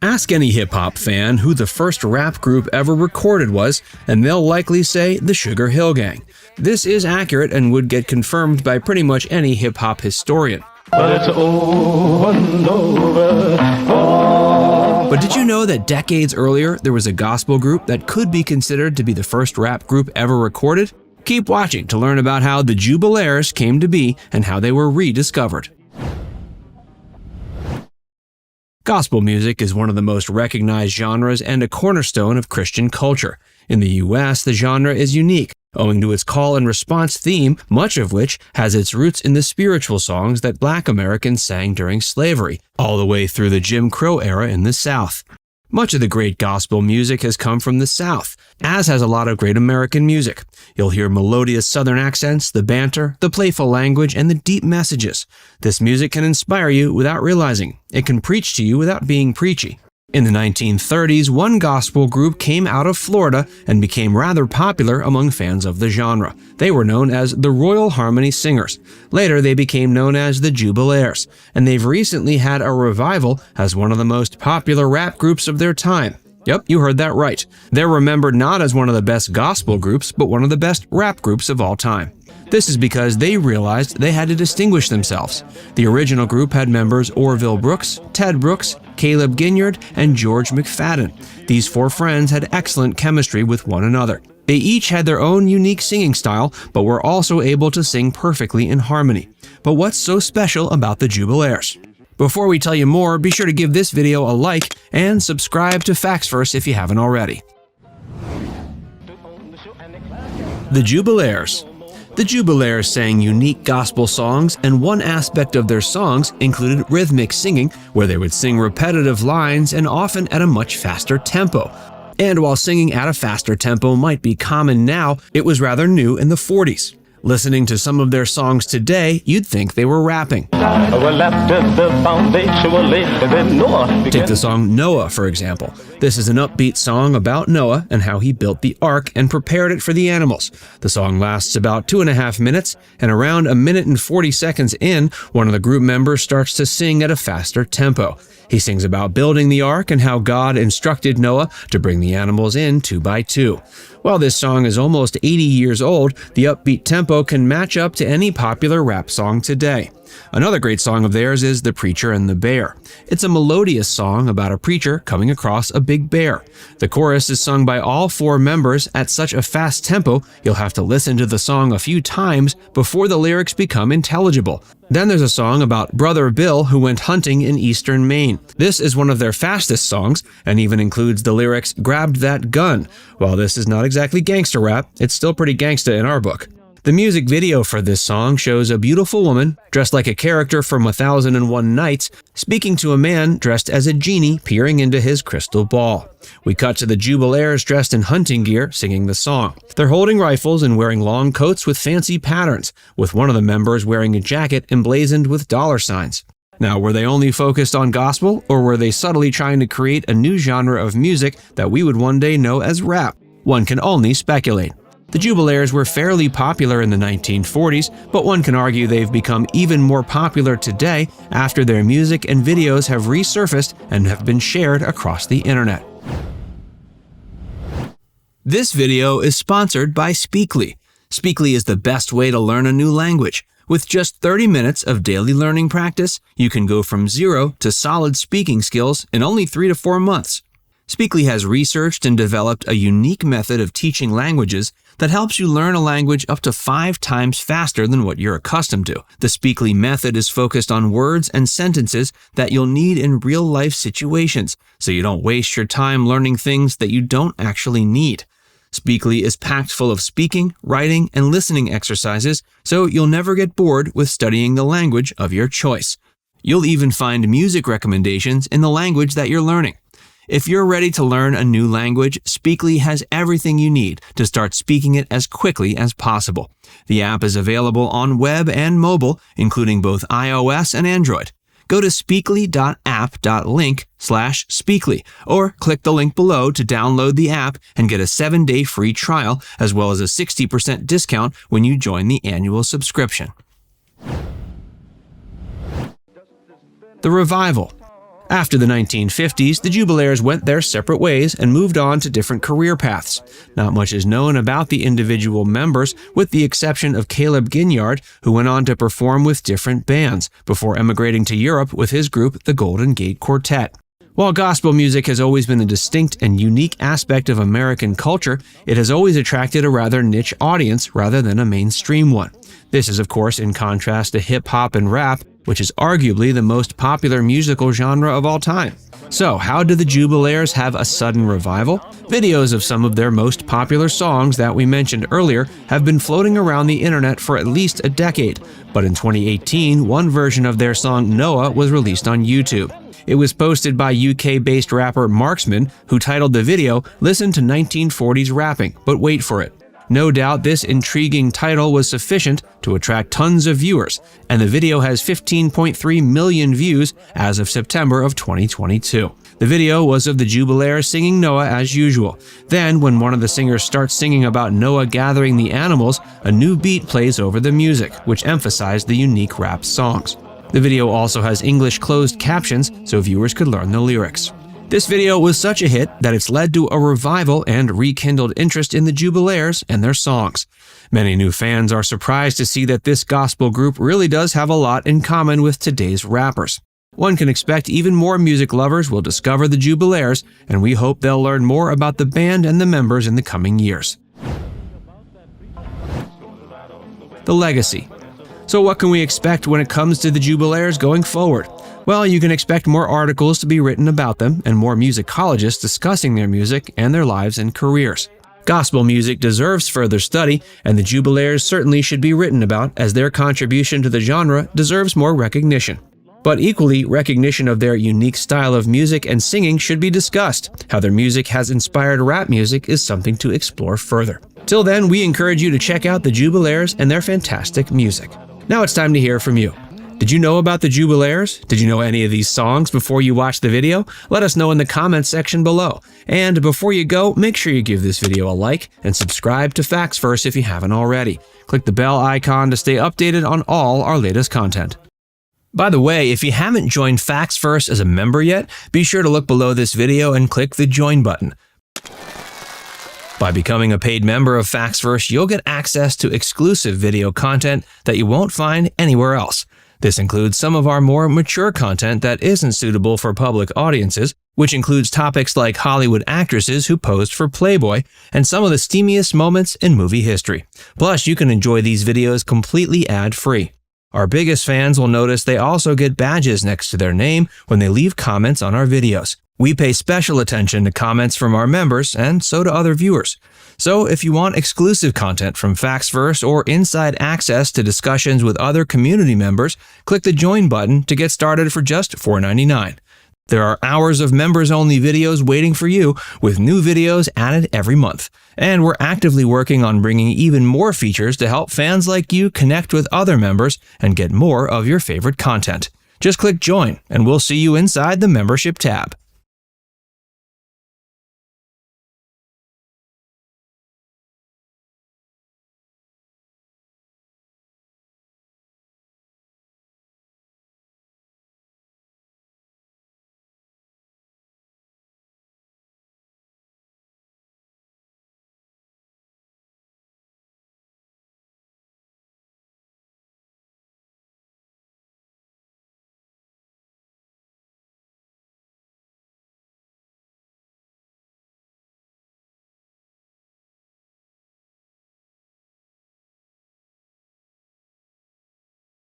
Ask any hip-hop fan who the first rap group ever recorded was, and they'll likely say the Sugar Hill Gang. This is accurate and would get confirmed by pretty much any hip-hop historian. But it's over and over. But did you know that decades earlier there was a gospel group that could be considered to be the first rap group ever recorded? Keep watching to learn about how the Jubalaires came to be and how they were rediscovered. Gospel music is one of the most recognized genres and a cornerstone of Christian culture. In the U.S., the genre is unique, owing to its call and response theme, much of which has its roots in the spiritual songs that Black Americans sang during slavery, all the way through the Jim Crow era in the South. Much of the great gospel music has come from the South, as has a lot of great American music. You'll hear melodious Southern accents, the banter, the playful language, and the deep messages. This music can inspire you without realizing. It can preach to you without being preachy. In the 1930s, one gospel group came out of Florida and became rather popular among fans of the genre. They were known as the Royal Harmony Singers. Later, they became known as the Jubalaires, and they've recently had a revival as one of the most popular rap groups of their time. Yep, you heard that right. They're remembered not as one of the best gospel groups, but one of the best rap groups of all time. This is because they realized they had to distinguish themselves. The original group had members Orville Brooks, Ted Brooks, Caleb Ginyard, and George McFadden. These four friends had excellent chemistry with one another. They each had their own unique singing style, but were also able to sing perfectly in harmony. But what's so special about the Jubalaires? Before we tell you more, be sure to give this video a like and subscribe to Factsverse if you haven't already. The Jubalaires. The Jubalaires sang unique gospel songs, and one aspect of their songs included rhythmic singing, where they would sing repetitive lines and often at a much faster tempo. And while singing at a faster tempo might be common now, it was rather new in the 40s. Listening to some of their songs today, you'd think they were rapping. Take the song Noah, for example. This is an upbeat song about Noah and how he built the ark and prepared it for the animals. The song lasts about 2.5 minutes, and around 1 minute and 40 seconds in, one of the group members starts to sing at a faster tempo. He sings about building the ark and how God instructed Noah to bring the animals in 2 by 2. While this song is almost 80 years old, the upbeat tempo can match up to any popular rap song today. Another great song of theirs is The Preacher and the Bear. It's a melodious song about a preacher coming across a big bear. The chorus is sung by all four members at such a fast tempo, you'll have to listen to the song a few times before the lyrics become intelligible. Then there's a song about Brother Bill who went hunting in eastern Maine. This is one of their fastest songs and even includes the lyrics, "Grabbed that gun." While this is not exactly gangster rap, it's still pretty gangsta in our book. The music video for this song shows a beautiful woman dressed like a character from 1001 Nights speaking to a man dressed as a genie peering into his crystal ball. We cut to the Jubalaires dressed in hunting gear singing the song. They're holding rifles and wearing long coats with fancy patterns, with one of the members wearing a jacket emblazoned with dollar signs. Now, were they only focused on gospel, or were they subtly trying to create a new genre of music that we would one day know as rap? One can only speculate. The Jubalaires were fairly popular in the 1940s, but one can argue they've become even more popular today after their music and videos have resurfaced and have been shared across the internet. This video is sponsored by Speakly. Speakly is the best way to learn a new language. With just 30 minutes of daily learning practice, you can go from zero to solid speaking skills in only 3 to 4 months. Speakly has researched and developed a unique method of teaching languages that helps you learn a language up to 5 times faster than what you're accustomed to. The Speakly method is focused on words and sentences that you'll need in real-life situations, so you don't waste your time learning things that you don't actually need. Speakly is packed full of speaking, writing, and listening exercises, so you'll never get bored with studying the language of your choice. You'll even find music recommendations in the language that you're learning. If you're ready to learn a new language, Speakly has everything you need to start speaking it as quickly as possible. The app is available on web and mobile, including both iOS and Android. Go to speakly.app.link/Speakly or click the link below to download the app and get a 7-day free trial as well as a 60% discount when you join the annual subscription. The Revival. After the 1950s, the Jubalaires went their separate ways and moved on to different career paths. Not much is known about the individual members, with the exception of Caleb Ginyard, who went on to perform with different bands before emigrating to Europe with his group, the Golden Gate Quartet. While gospel music has always been a distinct and unique aspect of American culture, it has always attracted a rather niche audience rather than a mainstream one. This is, of course, in contrast to hip-hop and rap, which is arguably the most popular musical genre of all time. So, how did the Jubalaires have a sudden revival? Videos of some of their most popular songs that we mentioned earlier have been floating around the internet for at least a decade, but in 2018, one version of their song Noah was released on YouTube. It was posted by UK-based rapper Marksman, who titled the video, "Listen to 1940s Rapping, but wait for it." No doubt this intriguing title was sufficient to attract tons of viewers, and the video has 15.3 million views as of September of 2022. The video was of the Jubalaires singing Noah as usual. Then, when one of the singers starts singing about Noah gathering the animals, a new beat plays over the music, which emphasized the unique rap songs. The video also has English closed captions so viewers could learn the lyrics. This video was such a hit that it's led to a revival and rekindled interest in the Jubalaires and their songs. Many new fans are surprised to see that this gospel group really does have a lot in common with today's rappers. One can expect even more music lovers will discover the Jubalaires, and we hope they'll learn more about the band and the members in the coming years. The legacy. So what can we expect when it comes to the Jubalaires going forward? Well, you can expect more articles to be written about them and more musicologists discussing their music and their lives and careers. Gospel music deserves further study, and the Jubalaires certainly should be written about, as their contribution to the genre deserves more recognition. But equally, recognition of their unique style of music and singing should be discussed. How their music has inspired rap music is something to explore further. Till then, we encourage you to check out the Jubalaires and their fantastic music. Now it's time to hear from you. Did you know about the Jubalaires? Did you know any of these songs before you watched the video? Let us know in the comments section below. And before you go, make sure you give this video a like and subscribe to Facts First if you haven't already. Click the bell icon to stay updated on all our latest content. By the way, if you haven't joined Facts First as a member yet, be sure to look below this video and click the join button. By becoming a paid member of Facts First, you'll get access to exclusive video content that you won't find anywhere else. This includes some of our more mature content that isn't suitable for public audiences, which includes topics like Hollywood actresses who posed for Playboy and some of the steamiest moments in movie history. Plus, you can enjoy these videos completely ad-free. Our biggest fans will notice they also get badges next to their name when they leave comments on our videos. We pay special attention to comments from our members, and so do other viewers. So if you want exclusive content from Facts First or inside access to discussions with other community members, click the join button to get started for just $4.99. There are hours of members-only videos waiting for you, with new videos added every month. And we're actively working on bringing even more features to help fans like you connect with other members and get more of your favorite content. Just click join, and we'll see you inside the membership tab.